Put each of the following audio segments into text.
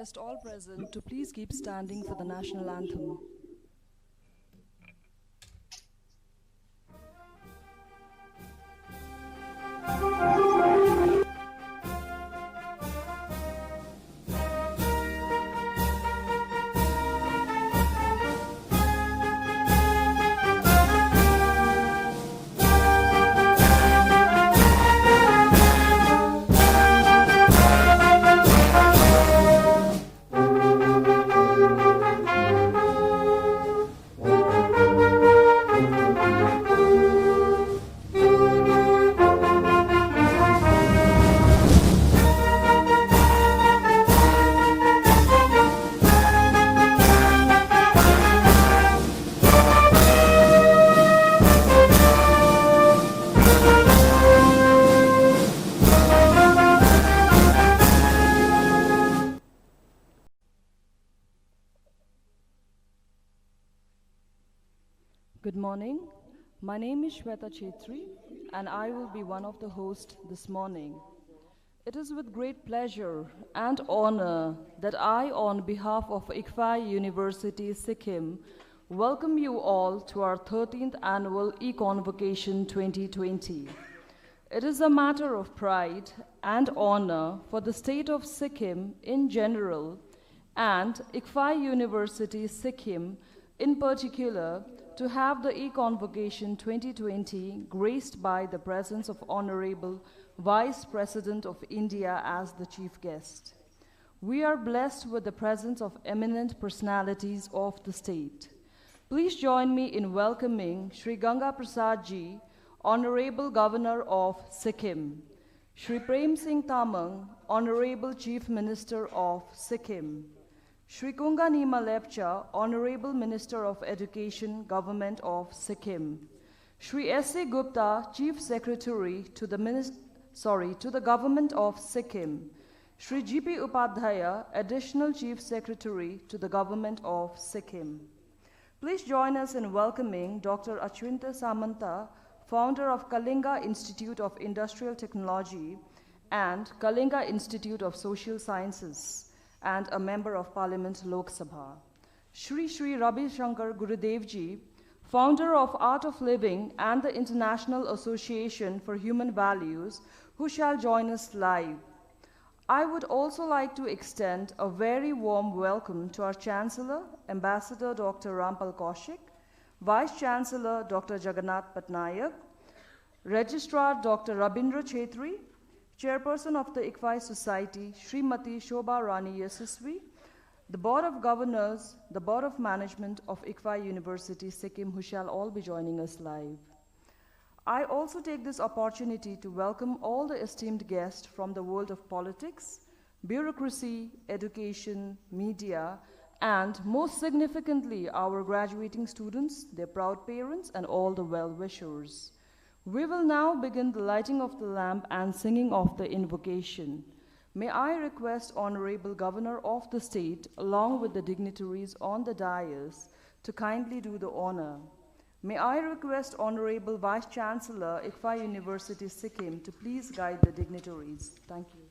request all present to please keep standing for the national anthem. Good morning. My name is Shweta Chetri, and I will be one of the hosts this morning. It is with great pleasure and honor that I, on behalf of ICFAI University, Sikkim, welcome you all to our 13th annual eConvocation 2020. It is a matter of pride and honor for the state of Sikkim in general and ICFAI University, Sikkim in particular, to have the eConvocation 2020 graced by the presence of Honorable Vice President of India as the chief guest. We are blessed with the presence of eminent personalities of the state. Please join me in welcoming Shri Ganga Prasad Ji, Honorable Governor of Sikkim, Shri Prem Singh Tamang, Honorable Chief Minister of Sikkim, Shri Kunga Nima Lepcha, Honorable Minister of Education, Government of Sikkim, Shri S.A. Gupta, Chief Secretary to the Government of Sikkim, Shri G.P. Upadhyaya, Additional Chief Secretary to the Government of Sikkim. Please join us in welcoming Dr. Achwinta Samanta, founder of Kalinga Institute of Industrial Technology and Kalinga Institute of Social Sciences, and a member of Parliament Lok Sabha. Shri Ravi Shankar Gurudev Ji, founder of Art of Living and the International Association for Human Values, who shall join us live. I would also like to extend a very warm welcome to our Chancellor, Ambassador Dr. Rampal Kaushik, Vice Chancellor Dr. Jagannath Patnaik, Registrar Dr. Rabindra Chetri, Chairperson of the ICFAI Society, Srimati Shobha Rani Yasasvi, the Board of Governors, the Board of Management of ICFAI University, Sikkim, who shall all be joining us live. I also take this opportunity to welcome all the esteemed guests from the world of politics, bureaucracy, education, media, and most significantly, our graduating students, their proud parents, and all the well-wishers. We will now begin the lighting of the lamp and singing of the invocation. May I request Honorable Governor of the state, along with the dignitaries on the dais, to kindly do the honor. May I request Honorable Vice Chancellor, ICFAI University, Sikkim, to please guide the dignitaries. Thank you.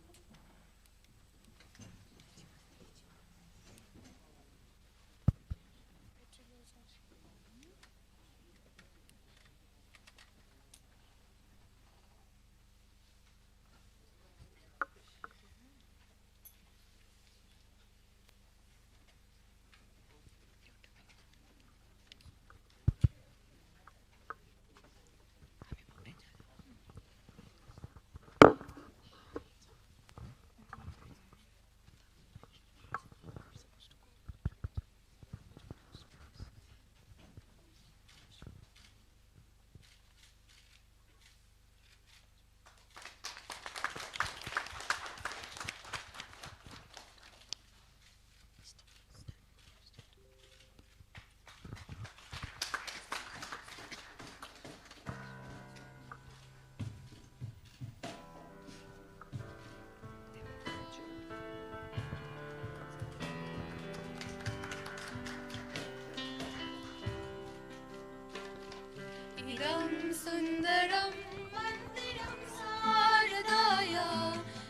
Sundaram Mandiram Saradaya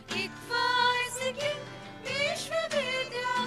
ICFAI Sikkim Vishwavidya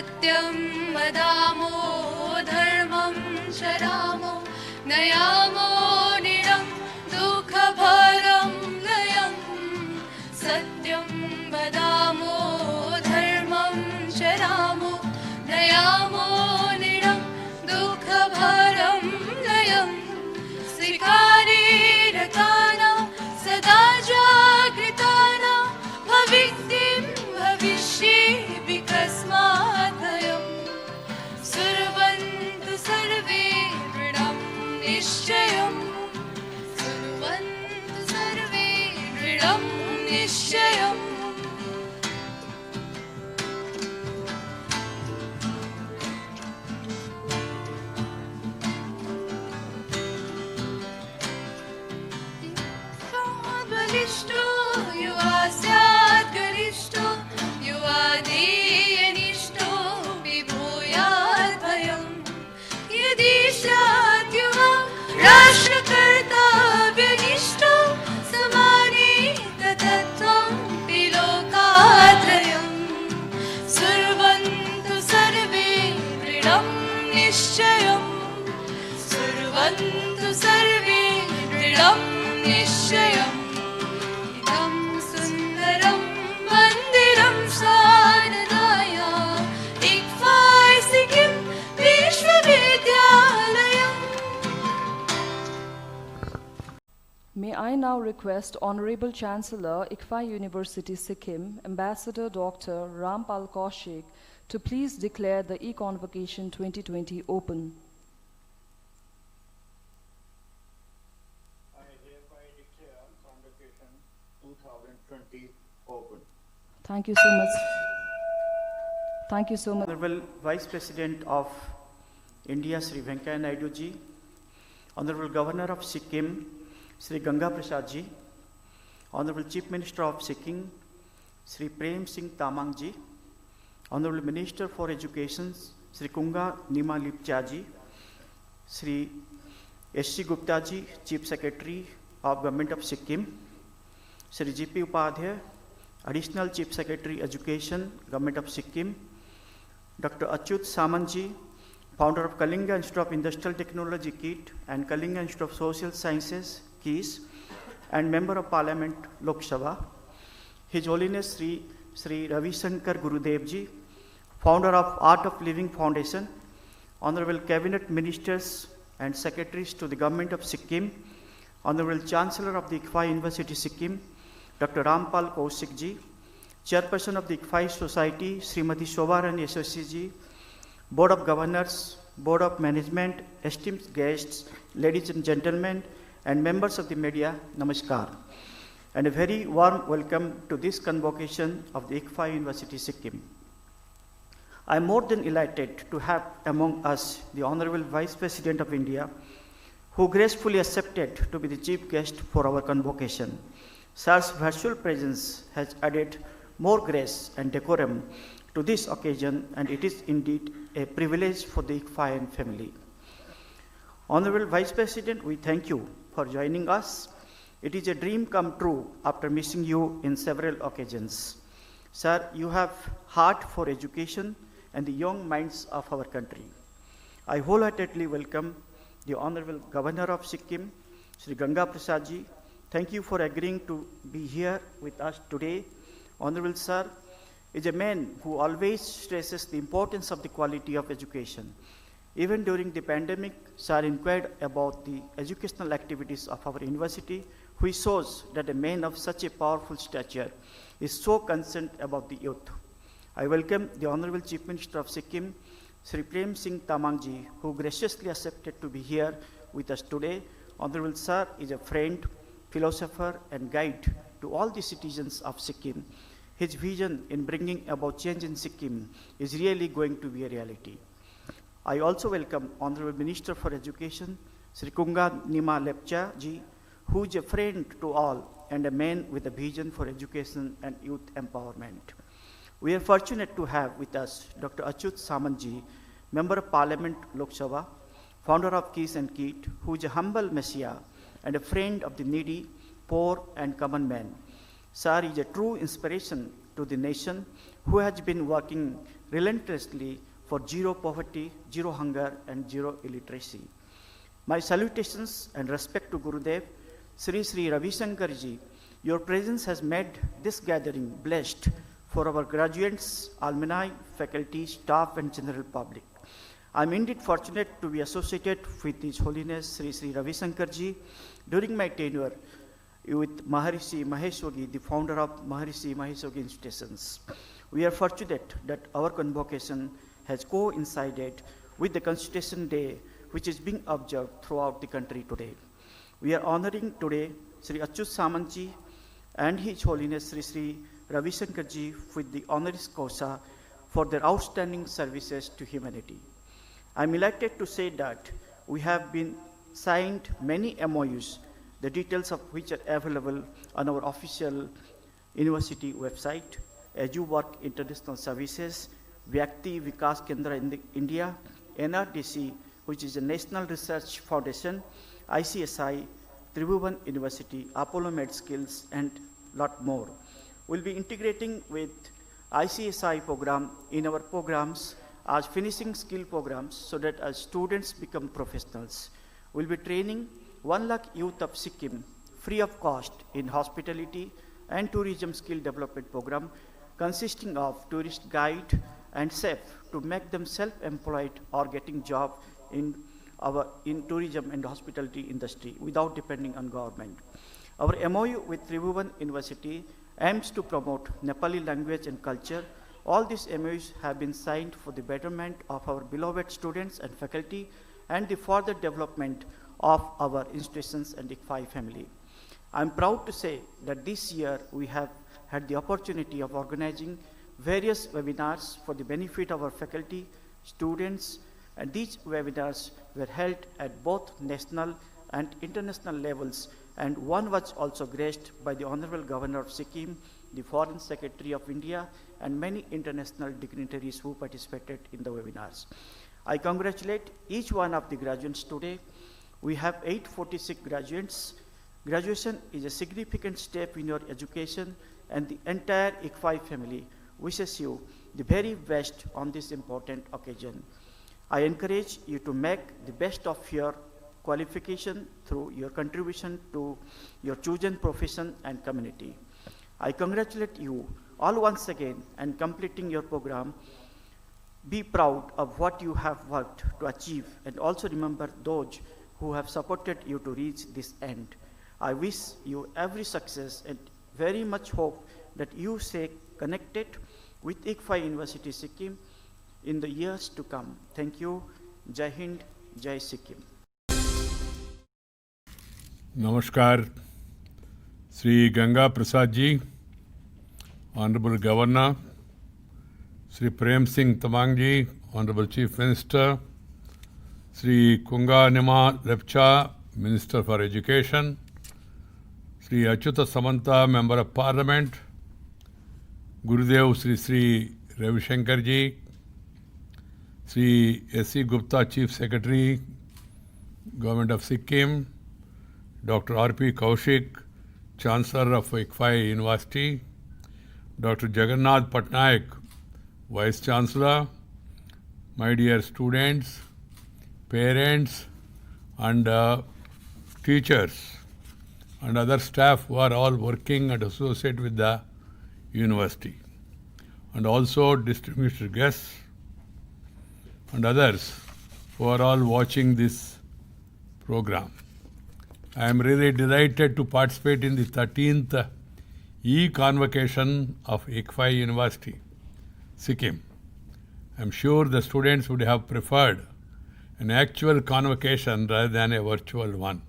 सत्यं वदामो धर्मं चरामो नयामो निरं दुःखभारं लयं सत्यं वदामो धर्मं चरामो नयामो निरं दुःखभारं लयं स्वीकारेरतानां सदा जागृतानां भविष्यं भविष्ये विकस्मात् भयं सुरवन्तु सर्वे दृढं निश्चयं सुरवन्तु सर्वे दृढं निश्चयम् बलिष्ठो युवा स्यात् गरिष्ठो युवा ध्येयनिष्ठो विभूयात् भयं यदि स्यात् युवा राष्ट्रकर्तव्यनिष्ठो समाने तत्त्वं विलोकात्रयं सुर्वन्तु सर्वे दृढं निश्चयं सुर्वन्तु सर्वे दृढं निश्चयम् इदं सुन्दरं मन्दिरं शारदाय इक्फाय Sikkim विश्वविद्यालयम्. May I now request Honorable Chancellor, ICFAI University Sikkim, Ambassador Dr. Rampal Kaushik, to please declare the e-Convocation 2020 open. I hereby declare Convocation 2020 open. Thank you so much. Thank you so much. Honorable Vice President of India, Sri Venkaiah Naidu ji, Honorable Governor of Sikkim, Sri Ganga Prasad ji, Honorable Chief Minister of Sikkim, Sri Prem Singh Tamang ji, Honorable Minister for Education, Sri Kunga Nima Lipcha ji, Sri S.C. Gupta ji, Chief Secretary of Government of Sikkim, Sri G.P. Upadhyay, Additional Chief Secretary Education, Government of Sikkim, Dr. Achyut Samant ji, founder of Kalinga Institute of Industrial Technology, KIT, and Kalinga Institute of Social Sciences, KIS, and Member of Parliament, Lok Sabha, His Holiness Sri Ravi Shankar Gurudev ji, founder of Art of Living Foundation, Honorable Cabinet Ministers and Secretaries to the Government of Sikkim, Honorable Chancellor of the ICFAI University Sikkim, Dr. Rampal Kaushik ji, Chairperson of the ICFAI Society, Srimati Shobharani SSC ji, Board of Governors, Board of Management, esteemed guests, ladies and gentlemen, and members of the media, Namaskar, and a very warm welcome to this convocation of the ICFAI University Sikkim. I am more than elated to have among us the Honorable Vice President of India, who gracefully accepted to be the chief guest for our convocation. Sir's virtual presence has added more grace and decorum to this occasion, and it is indeed a privilege for the ICFAI family. Honorable Vice President, we thank you for joining us. It is a dream come true after missing you in several occasions. Sir, you have heart for education and the young minds of our country. I wholeheartedly welcome the Honorable Governor of Sikkim, Sri Ganga Prasad ji. Thank you for agreeing to be here with us today. Honorable Sir is a man who always stresses the importance of the quality of education. Even during the pandemic, Sir inquired about the educational activities of our university, which shows that a man of such a powerful stature is so concerned about the youth. I welcome the Honorable Chief Minister of Sikkim, Sri Prem Singh Tamang ji, who graciously accepted to be here with us today. Honorable Sir is a friend, philosopher, and guide to all the citizens of Sikkim. His vision in bringing about change in Sikkim is really going to be a reality. I also welcome Honorable Minister for Education, Sri Kunga Nima Lepcha ji, who is a friend to all and a man with a vision for education and youth empowerment. We are fortunate to have with us Dr. Achyut Samant ji, Member of Parliament, Lok Sabha, founder of KIS and KIT, who is a humble messiah and a friend of the needy, poor, and common man. Sir is a true inspiration to the nation, who has been working relentlessly for zero poverty, zero hunger, and zero illiteracy. My salutations and respect to Gurudev, Sri Sri Ravi Shankar ji. Your presence has made this gathering blessed for our graduates, alumni, faculty, staff, and general public. I am indeed fortunate to be associated with His Holiness Sri Sri Ravi Shankar ji during my tenure with Maharishi Mahesh Yogi, the founder of Maharishi Mahesh Yogi Institutions. We are fortunate that our convocation has coincided with the Constitution Day, which is being observed throughout the country today. We are honoring today Sri Achyut Samant ji and His Holiness Sri Sri Ravi Shankar ji with the honoris causa for their outstanding services to humanity. I am elated to say that we have been signed many MOUs, the details of which are available on our official university website, EduWork International Services, Vyakti Vikas Kendra in India, NRDC, which is a National Research Foundation, ICSI, Tribhuvan University, Apollo MedSkills, and lot more. We'll be integrating with ICSI program in our programs as finishing skill programs so that as students become professionals. We'll be training 1 lakh youth of Sikkim free of cost in hospitality and tourism skill development program consisting of tourist guide and chef to make them self-employed or getting job in tourism and hospitality industry without depending on government. Our MOU with Tribhuvan University aims to promote Nepali language and culture. All these MOUs have been signed for the betterment of our beloved students and faculty and the further development of our institutions and ICFI family. I am proud to say that this year we have had the opportunity of organizing various webinars for the benefit of our faculty, students, and these webinars were held at both national and international levels, and one was also graced by the Honorable Governor of Sikkim, the Foreign Secretary of India, and many international dignitaries who participated in the webinars. I congratulate each one of the graduates today. We have 846 graduates. Graduation is a significant step in your education, and the entire ICFI family wishes you the very best on this important occasion. I encourage you to make the best of your qualification through your contribution to your chosen profession and community. I congratulate you all once again and completing your program. Be proud of what you have worked to achieve and also remember those who have supported you to reach this end. I wish you every success and very much hope that you stay connected with ICFI University Sikkim in the years to come. Thank you. Jai Hind, Jai Sikkim. Namaskar, Sri Ganga Prasad ji, Honorable Governor, Sri Prem Singh Tamang ji, Honorable Chief Minister, Sri Kunga Nima Lepcha, Minister for Education, Sri Achyuta Samanta, Member of Parliament, Gurudev Sri Sri Ravi Shankar ji, Sri S.C. Gupta, Chief Secretary, Government of Sikkim, Dr. R.P. Kaushik, Chancellor of ICFI University, Dr. Jagannath Patnaik, Vice Chancellor, my dear students, parents, and teachers, and other staff who are all working and associated with the university, and also distinguished guests and others who are all watching this program. I am really delighted to participate in the 13th e-convocation of ICFI University, Sikkim. I am sure the students would have preferred an actual convocation rather than a virtual one.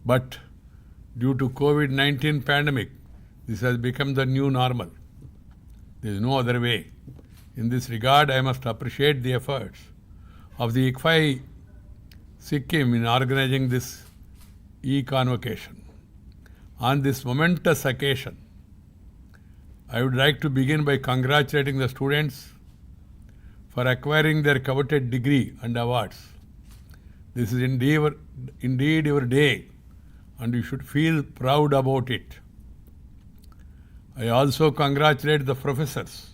But due to COVID-19 pandemic, this has become the new normal. There is no other way. In this regard, I must appreciate the efforts of the ICFI Sikkim in organizing this e-convocation. On this momentous occasion, I would like to begin by congratulating the students for acquiring their coveted degree and awards. This is indeed your day, and you should feel proud about it. I also congratulate the professors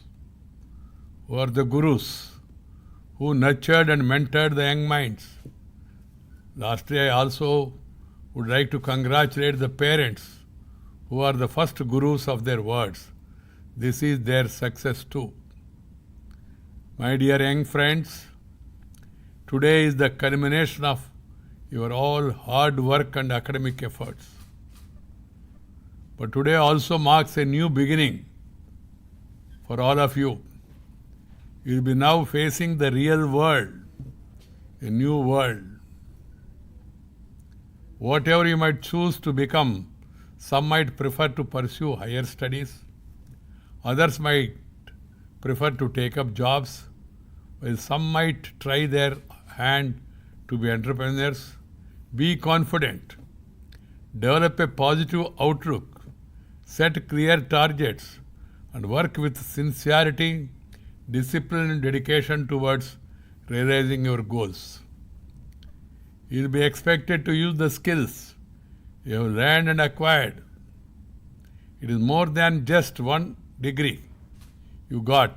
who who are the gurus, who nurtured and mentored the young minds. Lastly, I also would like to congratulate the parents who are the first gurus of their words. This is their success too. My dear young friends, today is the culmination of your all hard work and academic efforts. But today also marks a new beginning for all of you. You will be now facing the real world, a new world. Whatever you might choose to become, some might prefer to pursue higher studies, others might prefer to take up jobs, while some might try their hand to be entrepreneurs. Be confident, develop a positive outlook, set clear targets, and work with sincerity, discipline, and dedication towards realizing your goals. You will be expected to use the skills you have learned and acquired. It is more than just one degree you got.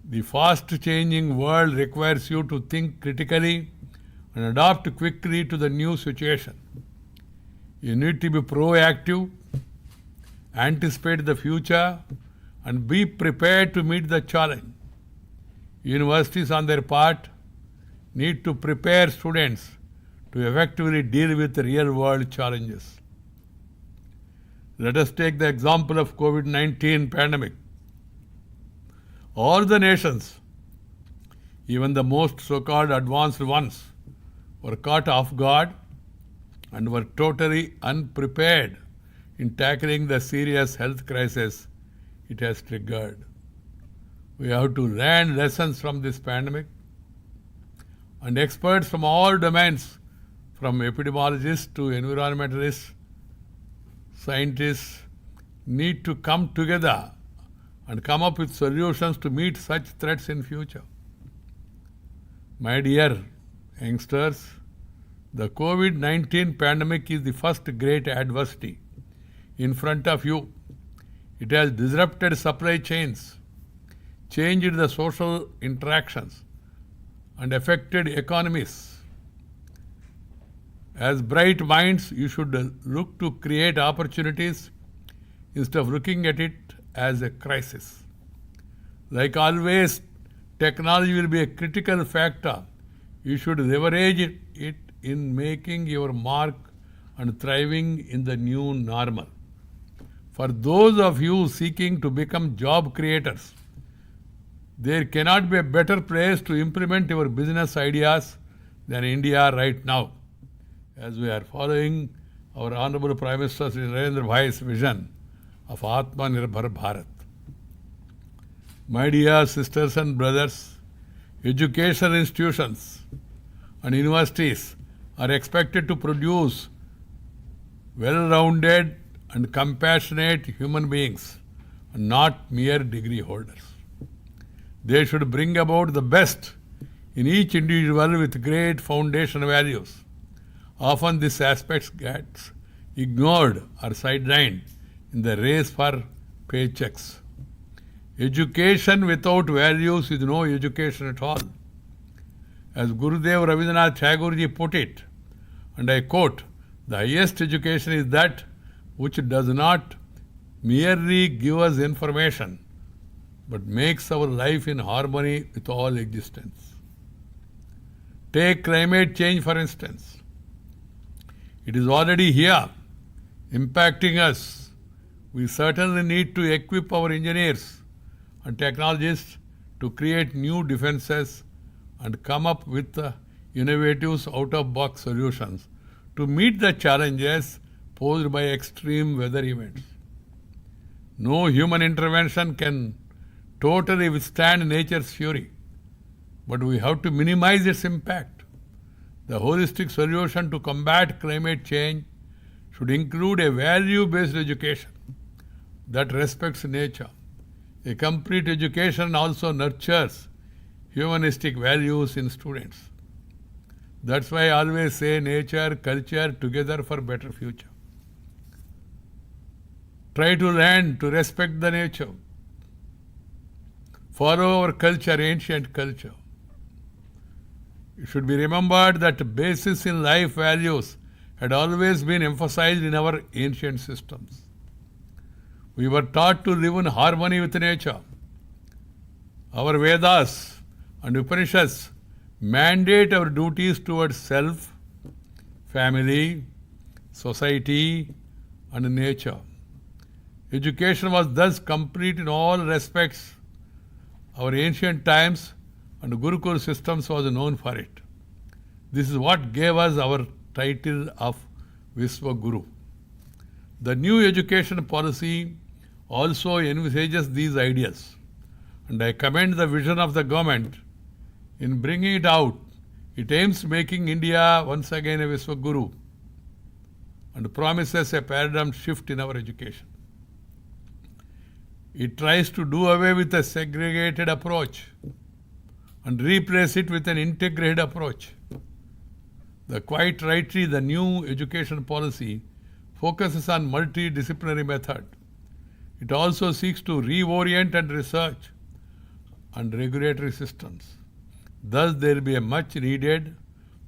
The fast-changing world requires you to think critically and adapt quickly to the new situation. You need to be proactive, anticipate the future, and be prepared to meet the challenge. Universities, on their part, need to prepare students to effectively deal with the real-world challenges. Let us take the example of COVID-19 pandemic. All the nations, even the most so-called advanced ones, were caught off guard and were totally unprepared in tackling the serious health crisis it has triggered. We have to learn lessons from this pandemic, and experts from all domains, from epidemiologists to environmentalists, scientists, need to come together and come up with solutions to meet such threats in future. My dear youngsters, the COVID-19 pandemic is the first great adversity in front of you. It has disrupted supply chains, changed the social interactions, and affected economies. As bright minds, you should look to create opportunities instead of looking at it as a crisis. Like always, technology will be a critical factor. You should leverage it in making your mark and thriving in the new normal. For those of you seeking to become job creators, there cannot be a better place to implement your business ideas than India right now, as we are following our Honorable Prime Minister Sri Narendra Bhai's vision of Atmanirbhar Bharat. My dear sisters and brothers, educational institutions and universities are expected to produce well-rounded and compassionate human beings and not mere degree holders. They should bring about the best in each individual with great foundation values. Often this aspect gets ignored or sidelined in the race for paychecks. Education without values is no education at all. As Gurudev Rabindranath Tagore ji put it, and I quote, "The highest education is that which does not merely give us information, but makes our life in harmony with all existence." Take climate change for instance. It is already here, impacting us. We certainly need to equip our engineers and technologists to create new defenses and come up with innovative out-of-box solutions to meet the challenges posed by extreme weather events. No human intervention can totally withstand nature's fury, but we have to minimize its impact. The holistic solution to combat climate change should include a value-based education that respects nature. A complete education also nurtures humanistic values in students. That's why I always say nature, culture together for better future. Try to learn to respect the nature. follow our culture, ancient culture. It should be remembered that basis in life values had always been emphasized in our ancient systems. We were taught to live in harmony with nature. Our Vedas and Upanishads mandate our duties towards self, family, society, and nature. Education was thus complete in all respects. Our ancient times and Gurukul systems was known for it. This is what gave us our title of Viswaguru. The new education policy also envisages these ideas, and I commend the vision of the government in bringing it out. It aims making India once again a Viswaguru and promises a paradigm shift in our education. It tries to do away with a segregated approach and replace it with an integrated approach. Quite rightly, the new education policy focuses on multidisciplinary method. It also seeks to reorient and research and regulatory systems. Thus, there will be a much needed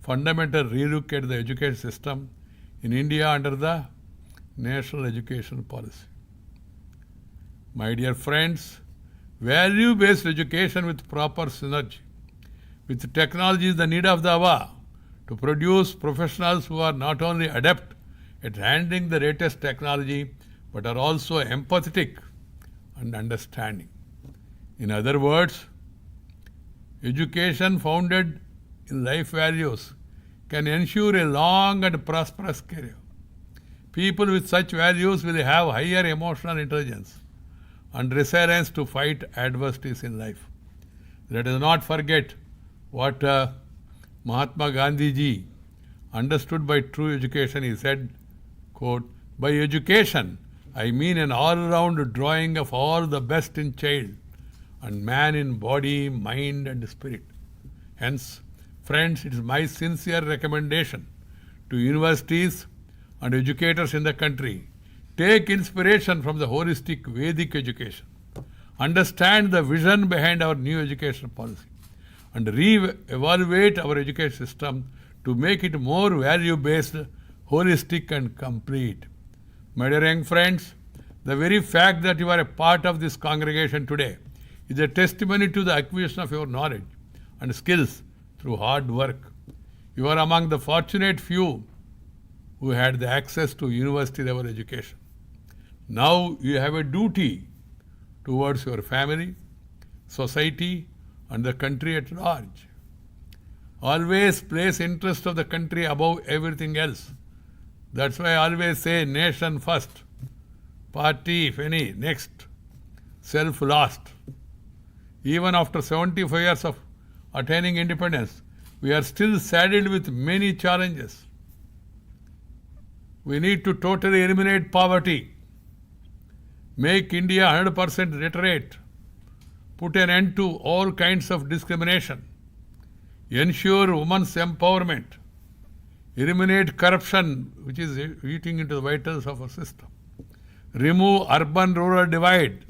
fundamental relook at the education system in India under the National Education Policy. My dear friends, value-based education with proper synergy with technology is the need of the hour to produce professionals who are not only adept at handling the latest technology but are also empathetic and understanding. In other words, education founded in life values can ensure a long and prosperous career. People with such values will have higher emotional intelligence and resilience to fight adversities in life. Let us not forget what Mahatma Gandhi ji understood by true education. He said, quote, "By education, I mean an all-round drawing of all the best in child and man in body, mind and spirit." Hence, friends, it is my sincere recommendation to universities and educators in the country, take inspiration from the holistic Vedic education, understand the vision behind our new education policy, and re-evaluate our education system to make it more value-based, holistic and complete. My dear young friends, the very fact that you are a part of this congregation today is a testimony to the acquisition of your knowledge and skills through hard work. You are among the fortunate few who had the access to university level education. Now you have a duty towards your family, society, and the country at large. Always place interest of the country above everything else. That's why I always say nation first, party, if any, next, self last. Even after 75 years of attaining independence, we are still saddled with many challenges. We need to totally eliminate poverty, make India 100% literate, put an end to all kinds of discrimination, ensure women's empowerment, eliminate corruption which is eating into the vitals of our system, remove urban-rural divide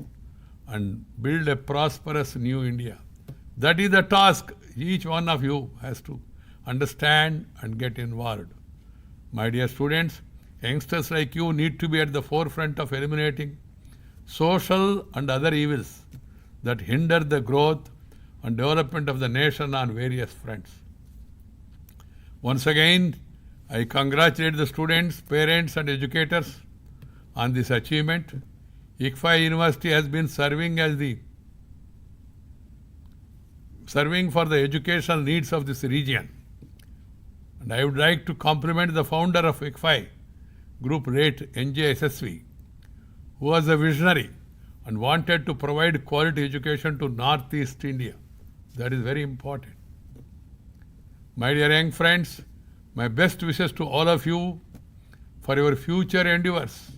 and build a prosperous new India. That is the task each one of you has to understand and get involved. My dear students, youngsters like you need to be at the forefront of eliminating social and other evils that hinder the growth and development of the nation on various fronts. Once again, I congratulate the students, parents and educators on this achievement. ICFI University has been serving for the educational needs of this region. And I would like to compliment the founder of ICFI Group, late N.J. SSV, who was a visionary and wanted to provide quality education to Northeast India. That is very important. My dear young friends, my best wishes to all of you for your future endeavors.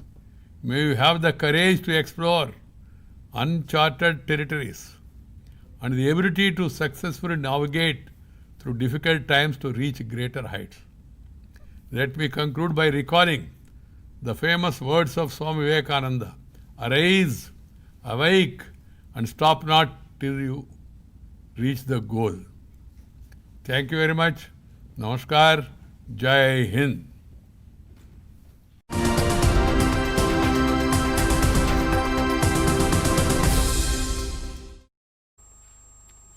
May you have the courage to explore uncharted territories and the ability to successfully navigate through difficult times to reach greater heights. Let me conclude by recalling the famous words of Swami Vivekananda: "Arise, awake, and stop not till you reach the goal. Thank you very much. Namaskar. Jai Hind.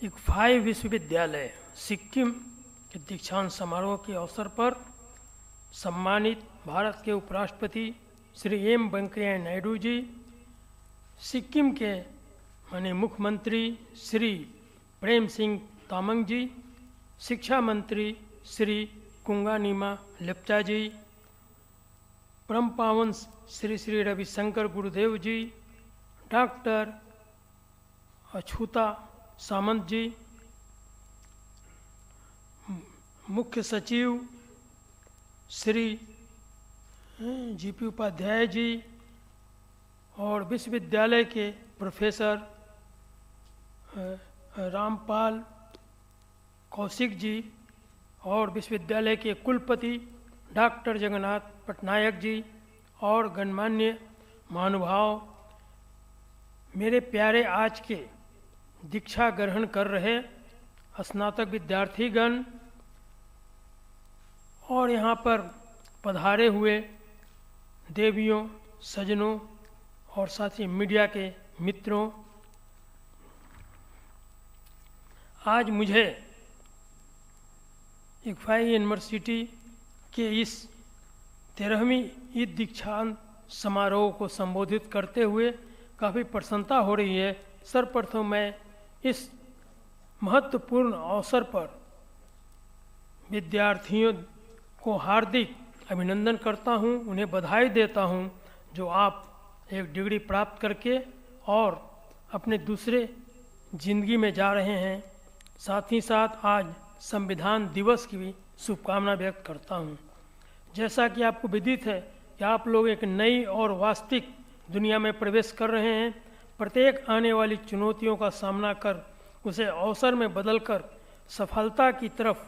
ICFAI विश्वविद्यालय सिक्किम के दीक्षांत समारोह के अवसर पर सम्मानित भारत के उपराष्ट्रपति श्री एम वेंकैया नायडू जी, सिक्किम के माननीय मुख्यमंत्री श्री प्रेम सिंह तामाङ जी, शिक्षा मंत्री श्री कुंगा निमा लेप्चा जी, परम पावन श्री श्री रविशंकर गुरुदेव जी, डॉक्टर अछूता सामंत जी, मुख्य सचिव श्री जीपी उपाध्याय जी और विश्वविद्यालय के प्रोफेसर रामपाल कौशिक जी और विश्वविद्यालय के कुलपति डॉक्टर जगन्नाथ पटनायक जी और गणमान्य महानुभाव, मेरे प्यारे आज के दीक्षा ग्रहण कर रहे स्नातक विद्यार्थीगण और यहाँ पर पधारे हुए देवियों, सज्जनों और साथ ही मीडिया के मित्रों, आज मुझे इक्फाई यूनिवर्सिटी के इस 13वीं ईद दीक्षांत समारोह को संबोधित करते हुए काफ़ी प्रसन्नता हो रही है। सर्वप्रथम मैं इस महत्वपूर्ण अवसर पर विद्यार्थियों को हार्दिक अभिनंदन करता हूं, उन्हें बधाई देता हूं जो आप एक डिग्री प्राप्त करके और अपने दूसरे जिंदगी में जा रहे हैं। साथ ही साथ आज संविधान दिवस की भी शुभकामना व्यक्त करता हूं। जैसा कि आपको विदित है कि आप लोग एक नई और वास्तविक दुनिया में प्रवेश कर रहे हैं। प्रत्येक आने वाली चुनौतियों का सामना कर उसे अवसर में बदलकर सफलता की तरफ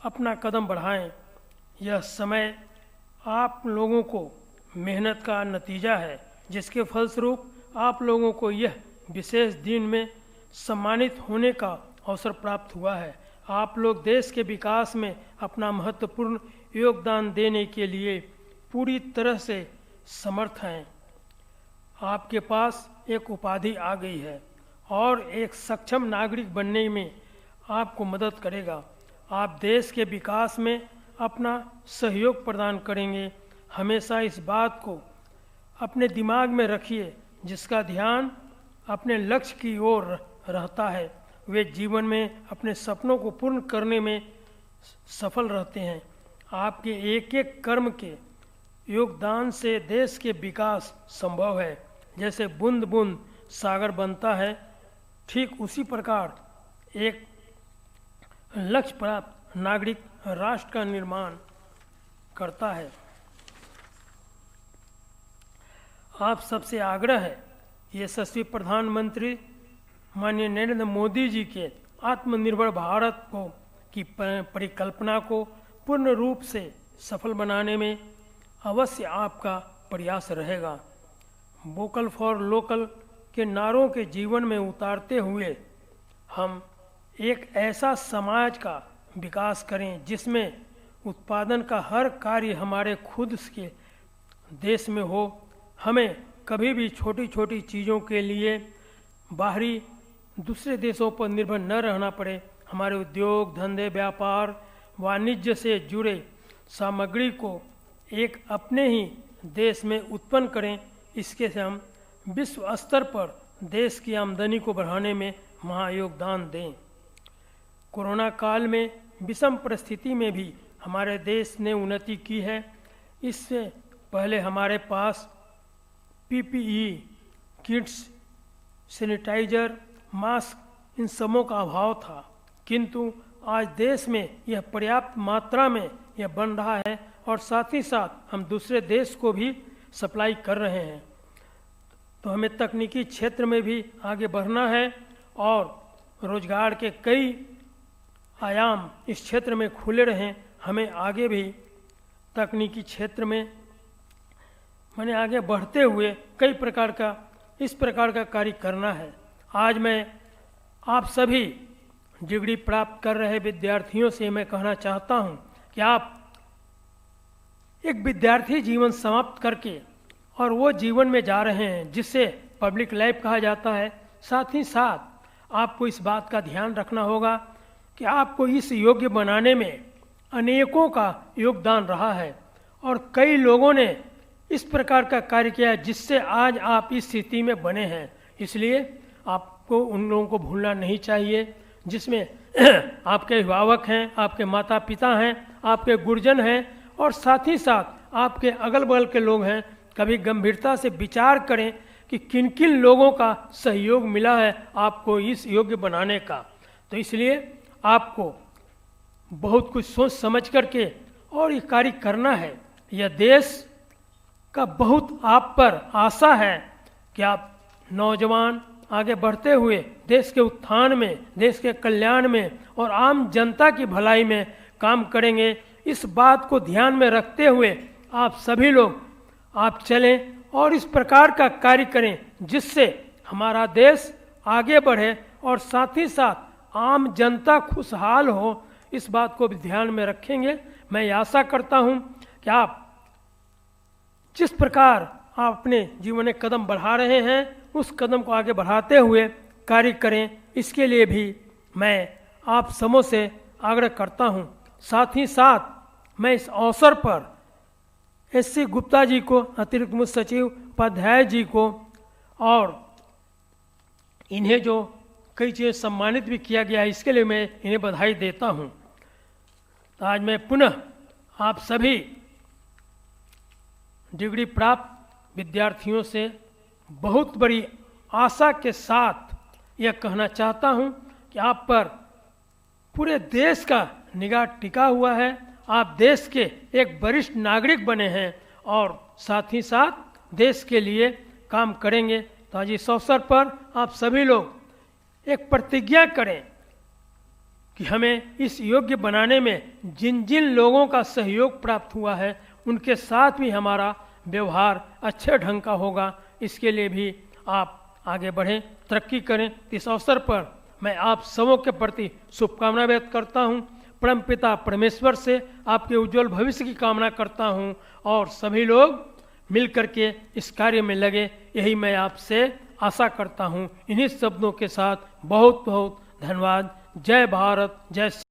अपना कदम बढ़ाएं। यह समय आप लोगों को मेहनत का नतीजा है, जिसके फलस्वरूप आप लोगों को यह विशेष दिन में सम्मानित होने का अवसर प्राप्त हुआ है। आप लोग देश के विकास में अपना महत्वपूर्ण योगदान देने के लिए पूरी तरह से समर्थ हैं। आपके पास एक उपाधि आ गई है और एक सक्षम नागरिक बनने में आपको मदद करेगा। आप देश के विकास में अपना सहयोग प्रदान करेंगे। हमेशा इस बात को अपने दिमाग में रखिए, जिसका ध्यान अपने लक्ष्य की ओर रहता है वे जीवन में अपने सपनों को पूर्ण करने में सफल रहते हैं। आपके एक एक कर्म के योगदान से देश के विकास संभव है। जैसे बूंद बूंद सागर बनता है, ठीक उसी प्रकार एक लक्ष्य प्राप्त नागरिक राष्ट्र का निर्माण करता है। आप सबसे आग्रह है यशस्वी प्रधानमंत्री माननीय नरेंद्र मोदी जी के आत्मनिर्भर भारत को की परिकल्पना को पूर्ण रूप से सफल बनाने में अवश्य आपका प्रयास रहेगा। वोकल फॉर लोकल के नारों के जीवन में उतारते हुए हम एक ऐसा समाज का विकास करें जिसमें उत्पादन का हर कार्य हमारे खुद के देश में हो। हमें कभी भी छोटी छोटी चीज़ों के लिए बाहरी दूसरे देशों पर निर्भर न रहना पड़े। हमारे उद्योग धंधे व्यापार वाणिज्य से जुड़े सामग्री को एक अपने ही देश में उत्पन्न करें। इसके से हम विश्व स्तर पर देश की आमदनी को बढ़ाने में महायोगदान दें। कोरोना काल में विषम परिस्थिति में भी हमारे देश ने उन्नति की है। इससे पहले हमारे पास पीपीई किट्स, सैनिटाइजर, मास्क इन सबों का अभाव था, किंतु आज देश में यह पर्याप्त मात्रा में यह बन रहा है और साथ ही साथ हम दूसरे देश को भी सप्लाई कर रहे हैं। तो हमें तकनीकी क्षेत्र में भी आगे बढ़ना है और रोजगार के कई आयाम इस क्षेत्र में खुले रहें। हमें आगे भी तकनीकी क्षेत्र में आगे बढ़ते हुए कई प्रकार का इस प्रकार का कार्य करना है। आज मैं आप सभी डिग्री प्राप्त कर रहे विद्यार्थियों से मैं कहना चाहता हूं कि आप एक विद्यार्थी जीवन समाप्त करके और वो जीवन में जा रहे हैं जिसे पब्लिक लाइफ कहा जाता है। साथ ही साथ आपको इस बात का ध्यान रखना होगा कि आपको इस योग्य बनाने में अनेकों का योगदान रहा है और कई लोगों ने इस प्रकार का कार्य किया है जिससे आज आप इस स्थिति में बने हैं। इसलिए आपको उन लोगों को भूलना नहीं चाहिए जिसमें आपके अभिभावक हैं, आपके माता पिता हैं, आपके गुरुजन हैं और साथ ही साथ आपके अगल बगल के लोग हैं। कभी गंभीरता से विचार करें कि किन किन लोगों का सहयोग मिला है आपको इस योग्य बनाने का। तो इसलिए आपको बहुत कुछ सोच समझ करके और ये कार्य करना है। यह देश का बहुत आप पर आशा है कि आप नौजवान आगे बढ़ते हुए देश के उत्थान में, देश के कल्याण में और आम जनता की भलाई में काम करेंगे। इस बात को ध्यान में रखते हुए आप सभी लोग आप चलें और इस प्रकार का कार्य करें जिससे हमारा देश आगे बढ़े और साथ ही साथ आम जनता खुशहाल हो। इस बात को भी ध्यान में रखेंगे। मैं आशा करता हूं कि आप जिस प्रकार आप अपने जीवन में कदम बढ़ा रहे हैं उस कदम को आगे बढ़ाते हुए कार्य करें। इसके लिए भी मैं आप सबों से आग्रह करता हूं। साथ ही साथ मैं इस अवसर पर एस.सी. गुप्ता जी को, अतिरिक्त मुख्य सचिव उपाध्याय जी को और इन्हें जो कई चीज़ें सम्मानित भी किया गया है इसके लिए मैं इन्हें बधाई देता हूं। तो आज मैं पुनः आप सभी डिग्री प्राप्त विद्यार्थियों से बहुत बड़ी आशा के साथ यह कहना चाहता हूं कि आप पर पूरे देश का निगाह टिका हुआ है। आप देश के एक वरिष्ठ नागरिक बने हैं और साथ ही साथ देश के लिए काम करेंगे। तो आज इस अवसर पर आप सभी लोग एक प्रतिज्ञा करें कि हमें इस योग्य बनाने में जिन जिन लोगों का सहयोग प्राप्त हुआ है उनके साथ भी हमारा व्यवहार अच्छे ढंग का होगा। इसके लिए भी आप आगे बढ़ें, तरक्की करें। इस अवसर पर मैं आप सबों के प्रति शुभकामना व्यक्त करता हूं। परमपिता परमेश्वर से आपके उज्जवल भविष्य की कामना करता हूं और सभी लोग मिल करके इस कार्य में लगे, यही मैं आपसे आशा करता हूं। इन्हीं शब्दों के साथ बहुत बहुत धन्यवाद। जय भारत, जय Shri.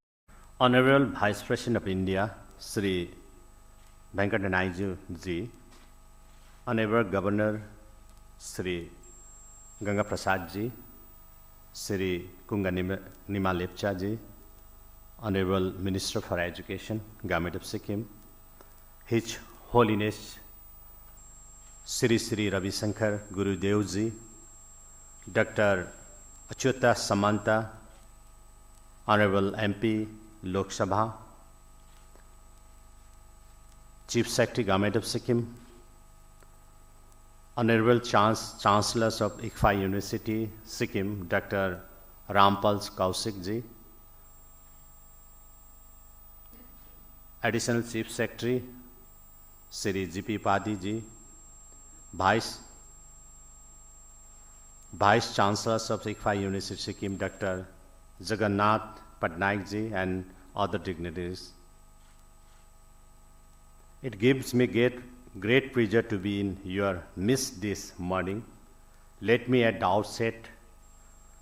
Honorable Vice President of India, Sri Venkata Naidu ji, Honorable Governor Sri Ganga Prasad ji, Sri Kunga Nima Lepcha ji, Honorable Minister for Education, Government of Sikkim, His Holiness Sri Sri Ravi Shankar Gurudev ji, Dr. Achyuta Samanta, Honorable MP Lok Sabha, Chief Secretary Government of Sikkim, Honorable Chancellors of ICFA University, Sikkim, Dr. Rampal Kaushik ji, Additional Chief Secretary Sri G.P. Padi ji, Vice Chancellors of ICFA University, Sikkim, Dr. Jagannath Patnaik ji, and other dignitaries. It gives me great pleasure to be in your midst this morning. Let me at the outset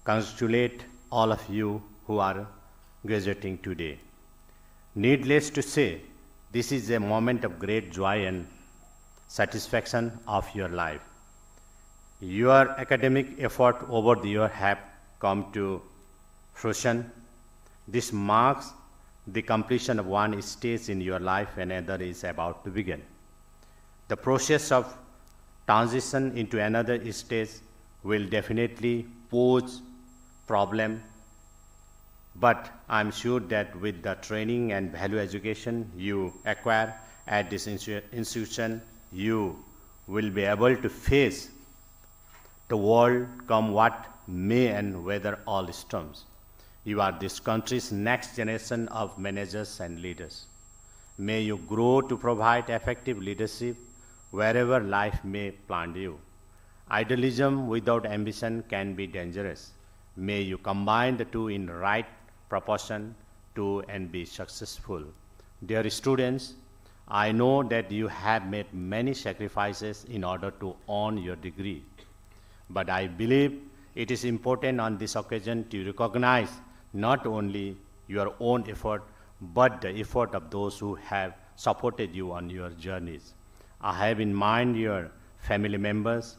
congratulate all of you who are graduating today. Needless to say, this is a moment of great joy and satisfaction of your life. Your academic effort over the year have come to fruition. This marks the completion of one stage in your life and another is about to begin. The process of transition into another stage will definitely pose problem, but I'm sure that with the training and value education you acquire at this institution, you will be able to face the world come what may and weather all storms. You are this country's next generation of managers and leaders. May you grow to provide effective leadership wherever life may plant you. Idealism without ambition can be dangerous. May you combine the two in right proportion to and be successful. Dear students, I know that you have made many sacrifices in order to earn your degree. But I believe it is important on this occasion to recognize not only your own effort, but the effort of those who have supported you on your journeys. I have in mind your family members.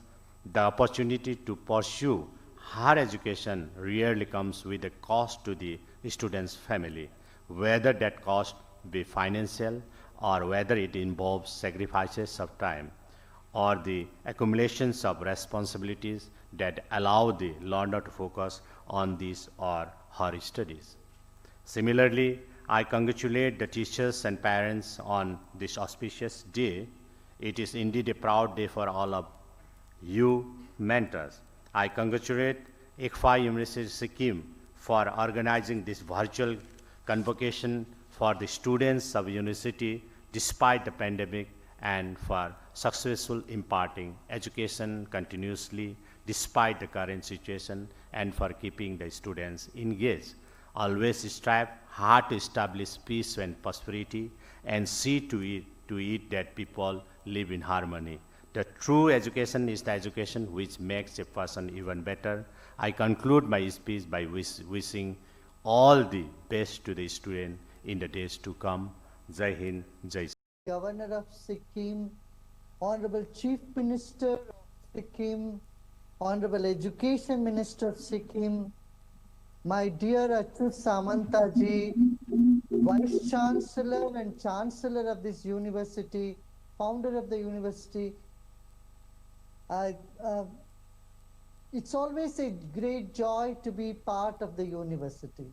The opportunity to pursue higher education rarely comes with a cost to the student's family, whether that cost be financial or whether it involves sacrifices of time or the accumulations of responsibilities that allow the learner to focus on his or her studies. Similarly, I congratulate the teachers and parents on this auspicious day. It is indeed a proud day for all of you mentors. I congratulate ICFA University Sikkim for organizing this virtual convocation for the students of university despite the pandemic and for successful imparting education continuously despite the current situation and for keeping the students engaged. Always strive hard to establish peace and prosperity and see to it that people live in harmony. The true education is the education which makes a person even better. I conclude my speech by wishing all the best to the student in the days to come. Jai Hind, Jai Governor of Sikkim, Honorable Chief Minister of Sikkim, Honorable Education Minister of Sikkim, my dear Achyut Samantaji, Vice Chancellor and Chancellor of this university, founder of the university. It's always a great joy to be part of the university.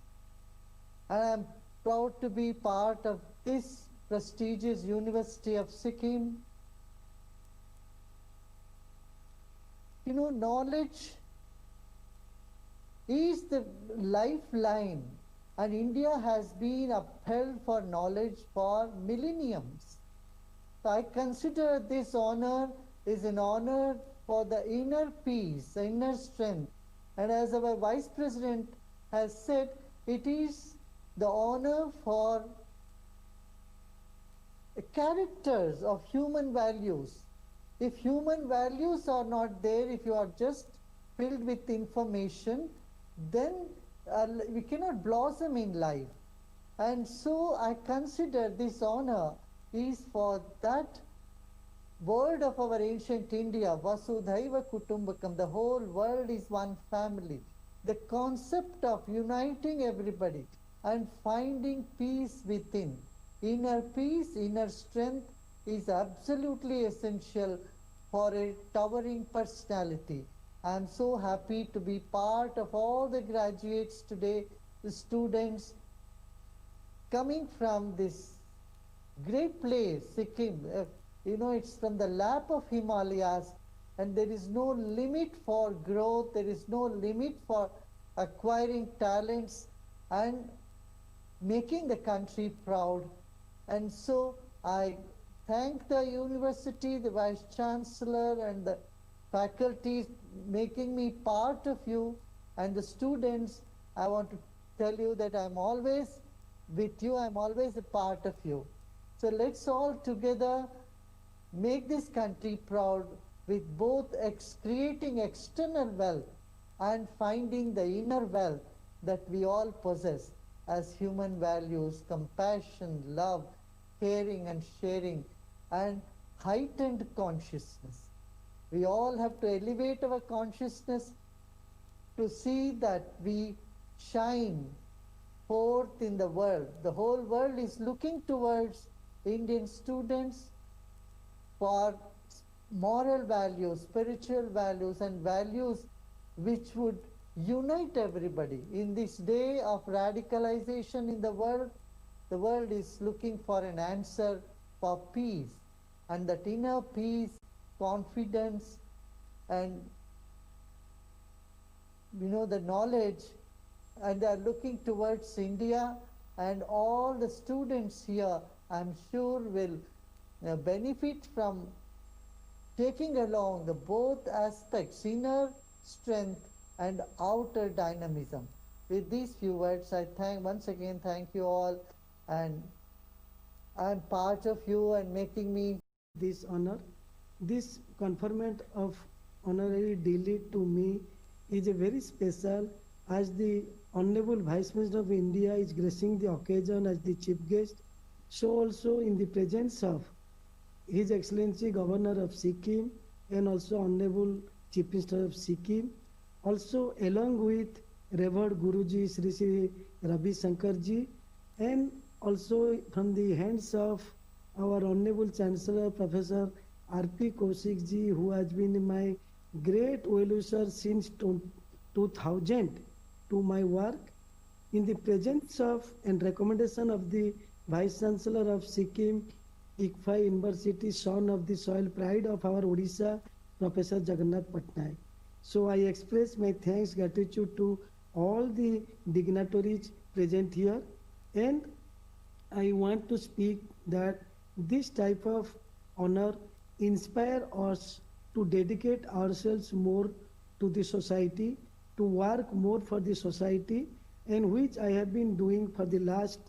And I'm proud to be part of this prestigious University of Sikkim. You know, knowledge is the lifeline, and India has been upheld for knowledge for millenniums. So I consider this honor is an honor for the inner peace, the inner strength. And as our Vice President has said, it is the honor for characters of human values. If human values are not there, if you are just filled with information, then we cannot blossom in life. And so I consider this honor is for that word of our ancient India, Vasudhaiva Kutumbakam, the whole world is one family. The concept of uniting everybody and finding peace within. Inner peace, inner strength is absolutely essential for a towering personality. I am so happy to be part of all the graduates today, the students coming from this great place, Sikkim. You know, it's from the lap of Himalayas, and there is no limit for growth, there is no limit for acquiring talents and making the country proud. And so I thank the university, the Vice Chancellor and the faculty making me part of you, and the students. I want to tell you that I'm always with you, I'm always a part of you. So let's all together make this country proud with both creating external wealth and finding the inner wealth that we all possess as human values, compassion, love, caring and sharing, and heightened consciousness. We all have to elevate our consciousness to see that we shine forth in the world. The whole world is looking towards Indian students for moral values, spiritual values, and values which would unite everybody. In this day of radicalization in the world is looking for an answer for peace, and that inner peace, confidence, and the knowledge, and they are looking towards India, and all the students here, I'm sure, will benefit from taking along the both aspects, inner strength and outer dynamism. With these few words, I once again thank you all, and I am part of you and making me this honor. This conferment of honorary degree to me is a very special, as the Honorable Vice Minister of India is gracing the occasion as the chief guest. So also in the presence of His Excellency Governor of Sikkim and also Honorable Chief Minister of Sikkim, also along with Revered Guruji Sri Sri Ravi Shankarji, and also from the hands of our Honorable Chancellor Professor R.P. Kaushik ji, who has been my great well-wisher since 2000 to my work, in the presence of and recommendation of the Vice Chancellor of Sikkim ICFAI University, son of the soil pride of our Odisha, Professor Jagannath Patnaik. So I express my thanks, gratitude to all the dignitaries present here, and I want to speak that this type of honor inspire us to dedicate ourselves more to the society, to work more for the society, and which I have been doing for the last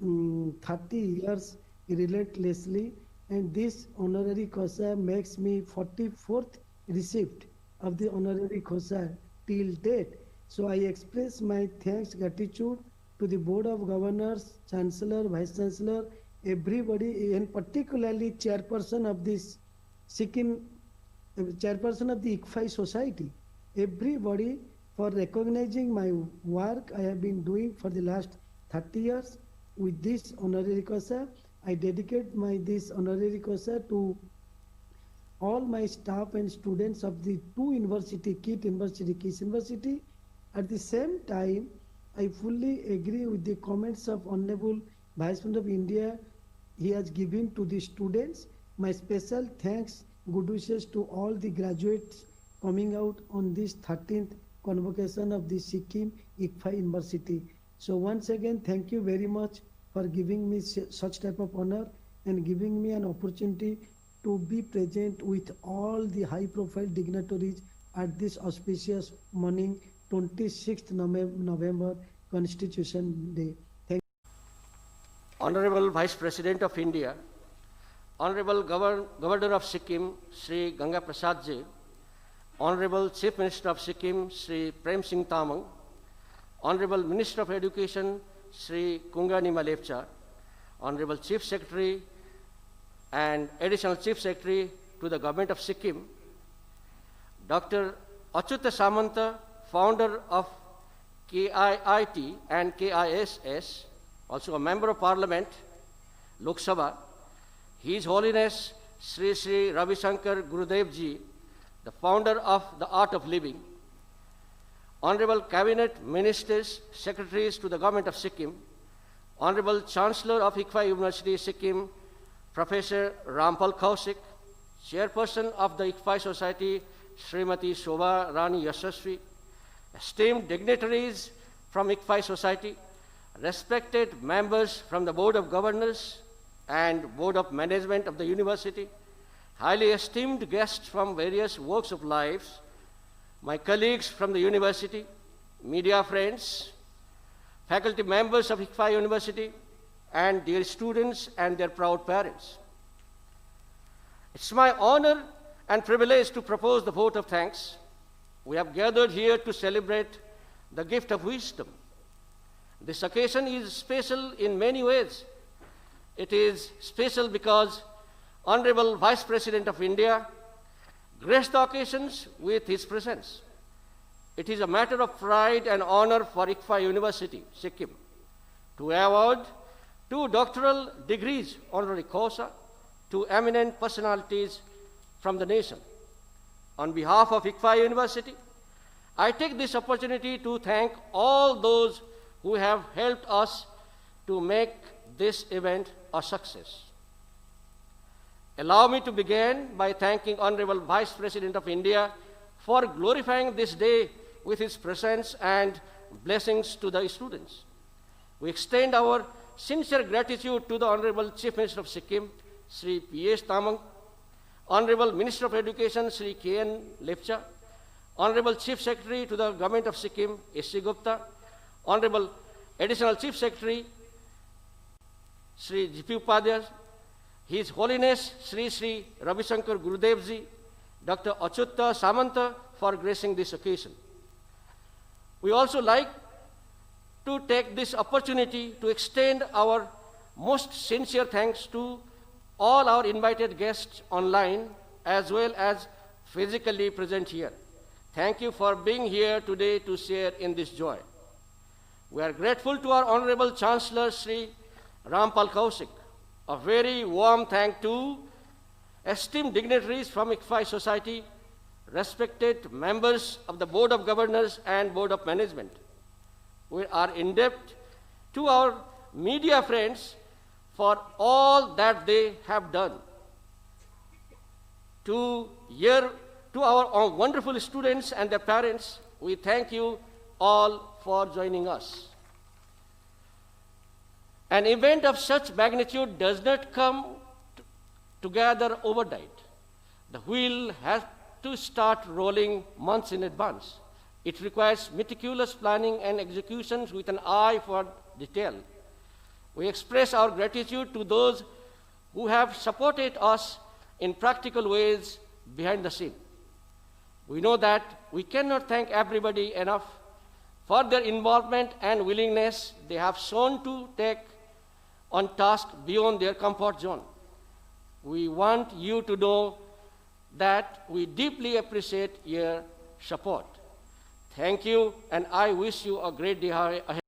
30 years relentlessly, and this honorary COSA makes me 44th recipient of the honorary COSA till date. So I express my thanks, gratitude to the Board of Governors, Chancellor, Vice Chancellor, everybody, and particularly Chairperson of this Sikkim, Chairperson of the ICFAI Society, everybody for recognizing my work I have been doing for the last 30 years. With this honorary COSA, I dedicate this honorary COSA to all my staff and students of the two university, KIT University, KIS University. At the same time, I fully agree with the comments of Honorable Vice President of India he has given to the students. My special thanks, good wishes to all the graduates coming out on this 13th convocation of the Sikkim ICFAI University. So once again, thank you very much for giving me such type of honor and giving me an opportunity to be present with all the high-profile dignitaries at this auspicious morning, 26th November, Constitution Day. Thank you. Honorable Vice President of India, Honorable Governor of Sikkim, Sri Ganga Prasad ji, Honorable Chief Minister of Sikkim, Sri Prem Singh Tamang, Honorable Minister of Education, Sri Kunga Nima Lepcha, Honorable Chief Secretary and Additional Chief Secretary to the Government of Sikkim, Dr. Achyuta Samanta, founder of KIIT and KISS, also a Member of Parliament, Lok Sabha, His Holiness Sri Sri Ravi Shankar Gurudev ji, the founder of the Art of Living, Honorable Cabinet Ministers, Secretaries to the Government of Sikkim, Honorable Chancellor of ICFAI University, Sikkim, Professor Rampal Kaushik, Chairperson of the ICFAI Society, Srimati Shobha Rani Yashasvi, esteemed dignitaries from ICFAI Society, respected members from the Board of Governors and Board of Management of the University, highly esteemed guests from various walks of life, my colleagues from the University, media friends, faculty members of ICFAI University, and dear students and their proud parents. It's my honor and privilege to propose the vote of thanks. We have gathered here to celebrate the gift of wisdom. This occasion is special in many ways. It is special because Honorable Vice President of India graced the occasions with his presence. It is a matter of pride and honor for ICFAI University, Sikkim, to award 2 doctoral degrees honorary causa to eminent personalities from the nation. On behalf of ICFAI University, I take this opportunity to thank all those who have helped us to make this event a success. Allow me to begin by thanking Honorable Vice President of India for glorifying this day with his presence and blessings to the students. We extend our sincere gratitude to the Honorable Chief Minister of Sikkim, Sri P.S. Tamang, Honorable Minister of Education, Sri K.N. Lepcha, Honorable Chief Secretary to the Government of Sikkim, S.C. Gupta, Honorable Additional Chief Secretary, Sri G.P. Upadhyay, His Holiness Sri Ravi Shankar Gurudev Ji, Dr. Achutta Samanta for gracing this occasion. We also like to take this opportunity to extend our most sincere thanks to all our invited guests online as well as physically present here. Thank you for being here today to share in this joy. We are grateful to our Honorable Chancellor Sri Rampal Kaushik. A very warm thank to esteemed dignitaries from ICFI Society, respected members of the Board of Governors and Board of Management. We are indebted to our media friends for all that they have done. To our wonderful students and their parents, we thank you all for joining us. An event of such magnitude does not come together overnight. The wheel has to start rolling months in advance. It requires meticulous planning and execution with an eye for detail. We express our gratitude to those who have supported us in practical ways behind the scene. We know that we cannot thank everybody enough for their involvement and willingness they have shown to take on task beyond their comfort zone. We want you to know that we deeply appreciate your support. Thank you, and I wish you a great day ahead.